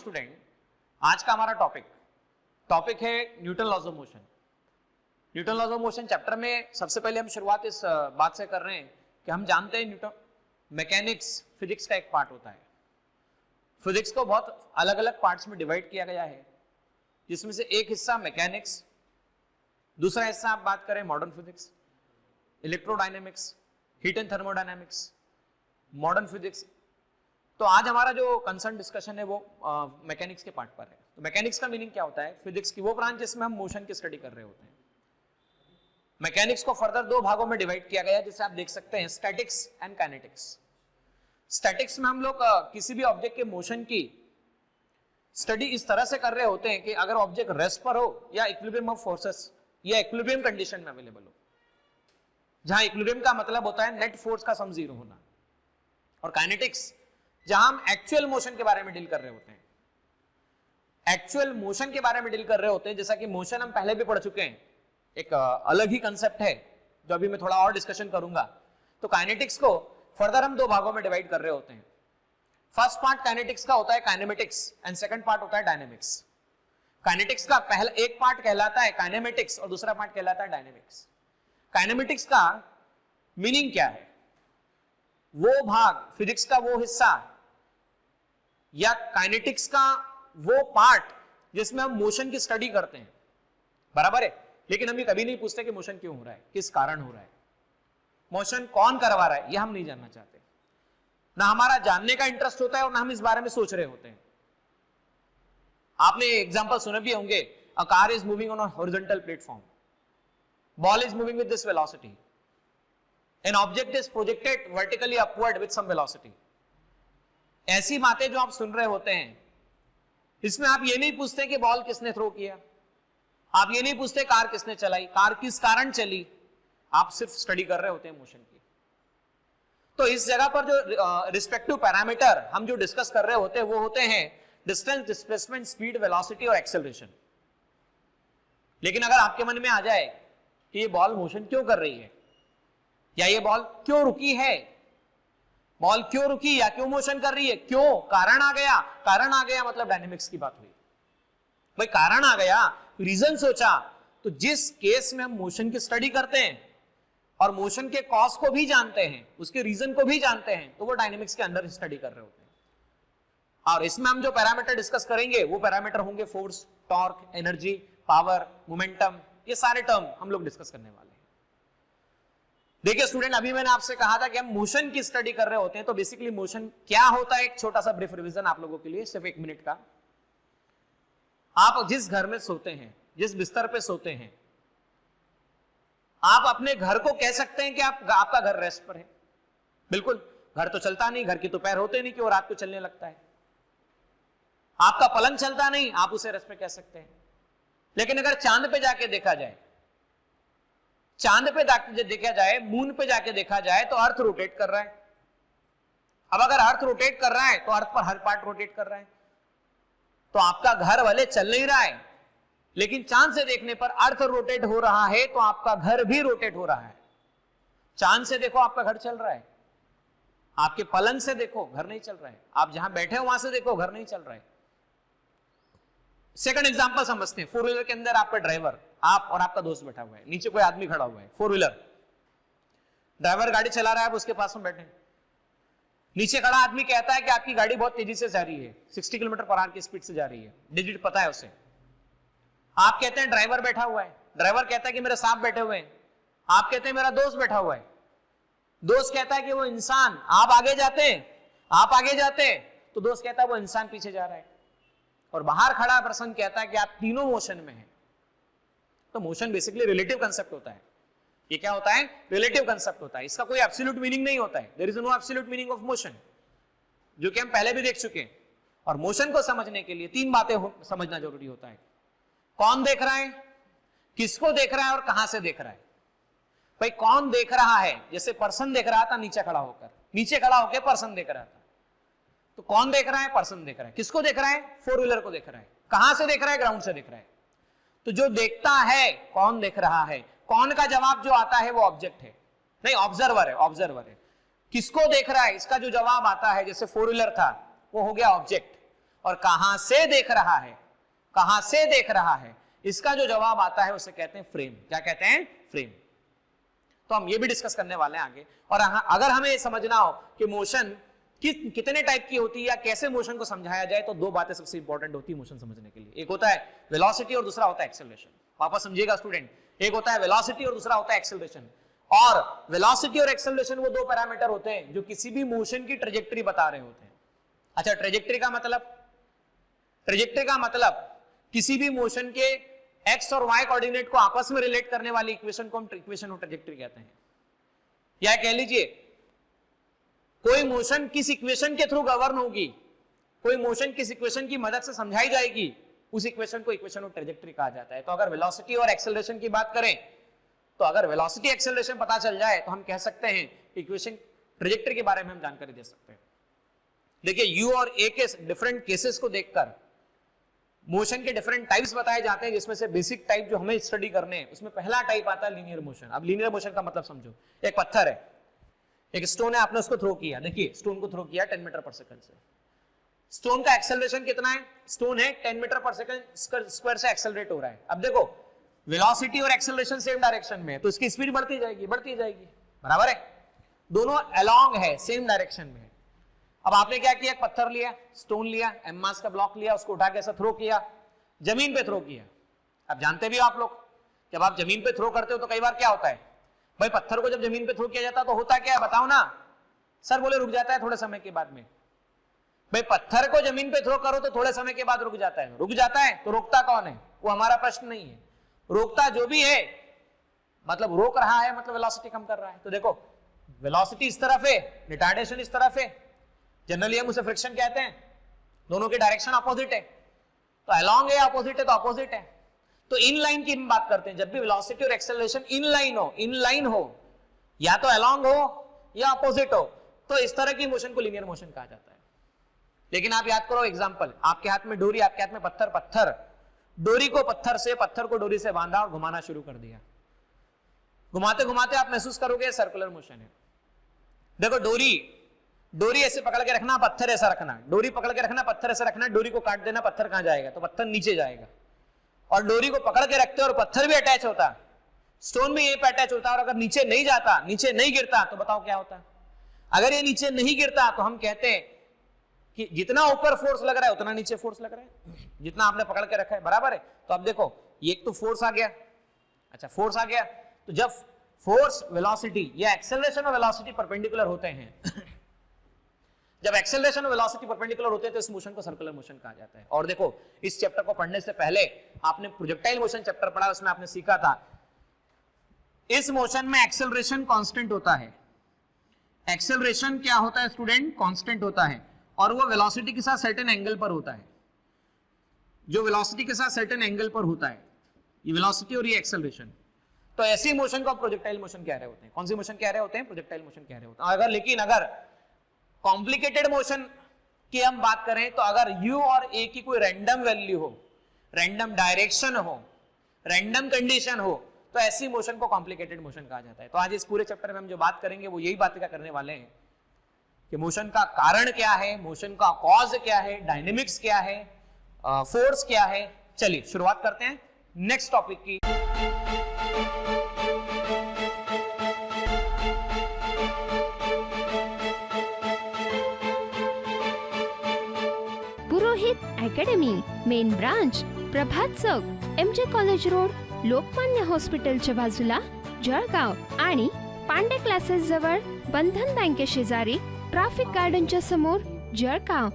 Student, आज का हमारा टॉपिक है Newton laws of motion. Newton laws of motion chapter में सबसे पहले हम शुरुआत इस बात से कर रहे हैं कि हम जानते हैं न्यूटन मैकेनिक्स फिजिक्स का एक पार्ट होता है। फिजिक्स को बहुत अलग अलग पार्ट्स में डिवाइड किया गया है, जिसमें से एक हिस्सा मैकेनिक्स, दूसरा हिस्सा आप बात करें modern physics, electrodynamics, heat and thermodynamics, modern physics. तो आज हमारा जो कंसर्न डिस्कशन है वो मैकेनिक्स के पार्ट पर है। तो मैकेनिक्स का मीनिंग क्या होता है? फिजिक्स की वो ब्रांच जिसमें हम मोशन की स्टडी कर रहे होते हैं। मैकेनिक्स को फर्दर दो भागों में डिवाइड किया गया है, जिसे आप देख सकते हैं, स्टैटिक्स एंड काइनेटिक्स। स्टैटिक्स में हम लोग किसी भी ऑब्जेक्ट के मोशन की स्टडी इस तरह से कर रहे होते हैं कि अगर ऑब्जेक्ट रेस्ट पर हो या इक्विलिब्रियम ऑफ फोर्सेस या इक्विलिब्रियम कंडीशन में अवेलेबल हो, जहां इक्विलिब्रियम का मतलब होता है नेट फोर्स का सम जीरो होना, और काइनेटिक्स जहां हम एक्चुअल मोशन के बारे में डील कर रहे होते हैं। एक्चुअल मोशन के बारे में डील कर रहे होते हैं, जैसा कि मोशन हम पहले भी पढ़ चुके हैं, एक अलग ही कंसेप्ट है जो अभी मैं थोड़ा और डिस्कशन करूंगा। तो काइनेटिक्स को फर्दर हम दो भागों में डिवाइड कर रहे होते हैं। फर्स्ट पार्ट काइनेटिक्स का होता है काइनेमेटिक्स एंड सेकंड पार्ट होता है डायनेमिक्स। काइनेटिक्स का पहला एक पार्ट कहलाता है काइनेमेटिक्स और दूसरा पार्ट कहलाता है डायनेमिक्स। काइनेमेटिक्स का मीनिंग क्या है? वो भाग, फिजिक्स का वो हिस्सा या काइनेटिक्स का वो पार्ट जिसमें हम मोशन की स्टडी करते हैं, बराबर है। लेकिन हम ये कभी नहीं पूछते कि मोशन क्यों हो रहा है, किस कारण हो रहा है, मोशन कौन करवा रहा है, ये हम नहीं जानना चाहते। ना हमारा जानने का इंटरेस्ट होता है और ना हम इस बारे में सोच रहे होते हैं। आपने एग्जांपल सुने भी होंगे, a car is moving on a horizontal platform, ball is moving with this velocity, an object is projected vertically upward with some velocity. ऐसी बातें जो आप सुन रहे होते हैं, इसमें आप ये नहीं पूछते कि बॉल किसने थ्रो किया, आप ये नहीं पूछते कार किसने चलाई, कार किस कारण चली, आप सिर्फ स्टडी कर रहे होते हैं मोशन की। तो इस जगह पर जो रिस्पेक्टिव पैरामीटर हम जो डिस्कस कर रहे होते हैं वो होते हैं डिस्टेंस, डिस्प्लेसमेंट, स्पीड, वेलोसिटी और एक्सेलरेशन। लेकिन अगर आपके मन में आ जाए कि ये बॉल मोशन क्यों कर रही है, या ये बॉल क्यों रुकी है, बॉल क्यों रुकी या क्यों मोशन कर रही है, क्यों, कारण आ गया, कारण आ गया मतलब डायनेमिक्स की बात हुई। भाई कारण आ गया, रीजन सोचा, तो जिस केस में हम मोशन की स्टडी करते हैं और मोशन के कॉज को भी जानते हैं, उसके रीजन को भी जानते हैं, तो वो डायनेमिक्स के अंदर स्टडी कर रहे होते हैं। और इसमें हम जो पैरामीटर डिस्कस करेंगे वो पैरामीटर होंगे force, torque, energy, power, momentum, ये सारे टर्म हम लोग डिस्कस करने वाले हैं। देखिए स्टूडेंट, अभी मैंने आपसे कहा था कि हम मोशन की स्टडी कर रहे होते हैं। तो बेसिकली मोशन क्या होता है, एक छोटा सा ब्रीफ रिवीजन आप लोगों के लिए, सिर्फ 1 मिनट का। आप जिस घर में सोते हैं, जिस बिस्तर पे सोते हैं, आप अपने घर को कह सकते हैं कि आपका घर रेस्ट पर है। बिल्कुल, घर तो चलता नहीं, घर के तो पैर होते नहीं कि वो रात को चलने लगता है। आपका पलंग चलता नहीं, आप उसे रेस्ट पे कह सकते हैं। लेकिन अगर चांद पे जाके देखा जाए, चांद पे देखा जाए, मून पे जाके देखा जाए, तो अर्थ रोटेट कर रहा है। अब अगर अर्थ रोटेट कर रहा है तो अर्थ पर हर पार्ट रोटेट कर रहा है। तो आपका घर भले चल नहीं रहा है, लेकिन चांद से देखने पर अर्थ रोटेट हो रहा है, तो आपका घर भी रोटेट हो रहा है। चांद से देखो आपका घर चल रहा है, आपके पलंग से देखो घर नहीं चल रहा है, आप जहां बैठे हो वहां से देखो घर नहीं चल रहा है। सेकंड एग्जांपल समझते हैं। 4 व्हीलर के अंदर आपका ड्राइवर, आप और आपका दोस्त बैठा हुआ है, नीचे कोई आदमी खड़ा हुआ है। 4 व्हीलर, ड्राइवर गाड़ी चला रहा है, आप उसके पास में बैठे, नीचे खड़ा आदमी कहता है कि आपकी गाड़ी बहुत तेजी से जा रही है, 60 किलोमीटर पर आवर की स्पीड से जा रही है, डिजिट पता है उसे। आप कहते हैं ड्राइवर बैठा हुआ है, ड्राइवर कहता है कि मेरे साथ बैठे हुए हैं, आप कहते हैं मेरा दोस्त बैठा हुआ है, दोस्त कहता है कि वो इंसान, आप आगे जाते हैं, आप आगे जाते हैं, तो दोस्त कहता है वो इंसान पीछे जा रहा है, और बाहर खड़ा पर्सन कहता है कि आप तीनों मोशन में हैं। तो मोशन बेसिकली रिलेटिव कंसेप्ट होता है। ये क्या होता है? रिलेटिव कंसेप्ट होता है। इसका कोई एब्सोल्यूट मीनिंग नहीं होता है। There is no absolute meaning of motion, जो कि हम पहले भी देख चुके हैं। और मोशन को समझने के लिए 3 बातें समझना जरूरी होता है। कौन देख रहा है, किसको देख रहा है और कहां से देख रहा है। भाई कौन देख रहा है, जैसे पर्सन देख रहा था नीचे खड़ा होकर, नीचे खड़ा होकर पर्सन देख रहा था। तो कौन देख रहा है? पर्सन देख रहा है। किसको देख रहा है? 4 व्हीलर को देख रहा है। कहां से देख रहा है? ग्राउंड से देख रहा है। तो जो देखता है, कौन देख रहा है, कौन का जवाब जो आता है वो ऑब्जेक्ट है, नहीं ऑब्जर्वर है, ऑब्जर्वर है। किसको देख रहा है, इसका जो जवाब आता है, जैसे 4 व्हीलर था वो हो गया ऑब्जेक्ट, और कहां से देख रहा है, कहां से देख रहा है, इसका जो जवाब आता है उसे कहते हैं फ्रेम। क्या कहते हैं? फ्रेम। तो हम ये भी डिस्कस करने वाले हैं आगे। और अगर हमें समझना हो कि मोशन कितने टाइप की होती है या कैसे मोशन को समझाया जाए, तो दो बातें सबसे इंपॉर्टेंट होती है मोशन समझने के लिए। एक होता है वेलोसिटी और दूसरा होता है एक्सेलरेशन। वापस समझिएगा स्टूडेंट, एक होता है वेलोसिटी और दूसरा होता है एक्सेलरेशन। और वेलोसिटी और एक्सेलरेशन वो दो पैरामीटर होते हैं जो किसी भी मोशन की ट्रेजेक्टरी बता रहे होते हैं। अच्छा, ट्रेजेक्टरी का मतलब किसी भी मोशन के एक्स और वाई कोऑर्डिनेट को आपस में रिलेट करने वाली इक्वेशन को हम इक्वेशन ऑफ ट्रेजेक्टरी कहते हैं। या कह लीजिए कोई मोशन किस इक्वेशन के थ्रू गवर्न होगी, कोई मोशन किस इक्वेशन की मदद से समझाई जाएगी, उस इक्वेशन को इक्वेशन ऑफ ट्रेजेक्टरी कहा जाता है। तो अगर वेलोसिटी और एक्सेलरेशन की बात करें, तो अगर वेलोसिटी एक्सेलरेशन पता चल जाए तो हम कह सकते हैं इक्वेशन ट्रेजेक्टरी के बारे में हम जानकारी दे सकते हैं। देखिए यू और ए के डिफरेंट केसेस को देखकर मोशन के डिफरेंट टाइप्स बताए जाते हैं, जिसमें से बेसिक टाइप जो हमें स्टडी करने हैं उसमें पहला टाइप आता है लीनियर मोशन। अब लीनियर मोशन का मतलब समझो, एक पत्थर है, एक स्टोन है, आपने उसको थ्रो किया। देखिए स्टोन को थ्रो किया 10 मीटर पर सेकंड से। स्टोन का एक्सेलरेशन कितना है? स्टोन है 10 मीटर पर सेकंड स्क्वायर से एक्सेलरेट हो रहा है। अब देखो वेलोसिटी और एक्सेलरेशन सेम डायरेक्शन में है, तो इसकी स्पीड बढ़ती जाएगी, बराबर है, दोनों अलोंग है, सेम डायरेक्शन में है। अब आपने क्या किया? पत्थर लिया, स्टोन लिया, एम मास का ब्लॉक लिया, उसको उठा के ऐसा थ्रो किया, जमीन पे थ्रो किया। अब जानते भी आप लोग, जब आप जमीन पे थ्रो करते हो तो कई बार क्या होता है भाई, पत्थर को जब जमीन पे थ्रो किया जाता है तो होता क्या है बताओ ना? सर बोले रुक जाता है थोड़े समय के बाद में। भाई पत्थर को जमीन पे थ्रो करो तो थोड़े समय के बाद रुक जाता है। रुक जाता है तो रोकता कौन है? वो हमारा प्रश्न नहीं है। रोकता जो भी है, मतलब रोक रहा है, मतलब वेलोसिटी कम कर रहा है। तो देखो वेलोसिटी इस तरफ है, रिटार्डेशन इस तरफ है, जनरली हम उसे फ्रिक्शन कहते हैं, दोनों की डायरेक्शन अपोजिट है। तो अलोंग है, अपोजिट है तो अपोजिट है। तो इन लाइन की हम बात करते हैं, जब भी वेलोसिटी और एक्सेलरेशन इन लाइन हो, या तो अलोंग हो या अपोजिट हो, तो इस तरह की मोशन को लीनियर मोशन कहा जाता है। लेकिन आप याद करो एग्जांपल, आपके हाथ में डोरी, आपके हाथ में पत्थर, डोरी को पत्थर को डोरी से बांधा और घुमाना शुरू कर दिया। घुमाते घुमाते आप महसूस करोगे सर्कुलर मोशन है। देखो डोरी ऐसे पकड़ के रखना, पत्थर ऐसा रखना, डोरी पकड़ के रखना, पत्थर ऐसा रखना, डोरी को काट देना, पत्थर कहां जाएगा? तो पत्थर नीचे जाएगा। और डोरी को पकड़ के रखते और पत्थर भी अटैच होता, स्टोन भी यहीं पे अटैच होता, और अगर नीचे नहीं जाता, नीचे नहीं गिरता, तो बताओ क्या होता? अगर ये नीचे नहीं गिरता तो हम कहते हैं कि जितना ऊपर फोर्स लग रहा है उतना नीचे फोर्स लग रहा है, जितना आपने पकड़ के रखा है, बराबर है। तो अब देखो ये एक तो फोर्स आ गया। अच्छा, फोर्स आ गया तो जब फोर्स वेलोसिटी या एक्सेलरेशन और वेलोसिटी परपेंडिकुलर होते हैं जब एक्सेलरेशन और वेलोसिटी परपेंडिकुलर होते हैं तो इस मोशन को सर्कुलर मोशन कहा जाता है। और देखो इस चैप्टर को पढ़ने से पहले आपने प्रोजेक्टाइल मोशन चैप्टर पढ़ा, उसमें आपने सीखा था इस मोशन में एक्सेलरेशन कांस्टेंट होता है। एक्सेलरेशन क्या होता है स्टूडेंट? कांस्टेंट होता है, और वो वेलोसिटी के साथ सर्टेन एंगल पर होता है। जो वेलोसिटी के साथ सर्टेन एंगल पर होता है, ये वेलोसिटी और ये एक्सेलरेशन। तो ऐसी मोशन को आप प्रोजेक्टाइल मोशन कह रहे होते हैं। कौन सी मोशन कह रहे होते हैं? प्रोजेक्टाइल मोशन कह रहे होते हैं। लेकिन अगर कॉम्प्लिकेटेड मोशन की हम बात करें, तो अगर u और a की कोई रैंडम वैल्यू हो, रैंडम डायरेक्शन हो, रैंडम कंडीशन हो, तो ऐसी मोशन को कॉम्प्लिकेटेड मोशन कहा जाता है। तो आज इस पूरे चैप्टर में हम जो बात करेंगे वो यही बात क्या करने वाले हैं कि मोशन का कारण क्या है, मोशन का कॉज क्या है, डायनेमिक्स क्या है, फोर्स क्या है। चलिए शुरुआत करते हैं नेक्स्ट टॉपिक की। पुरोहित अकॅडमी, मेन ब्रांच प्रभात चौक, MJ कॉलेज रोड, लोकमान्य हॉस्पिटलच्या बाजूला, जळगाव आणि पांडे क्लासेस जवळ, बंधन बँके शेजारी, ट्रॅफिक गार्डनच्या समोर, जळगाव।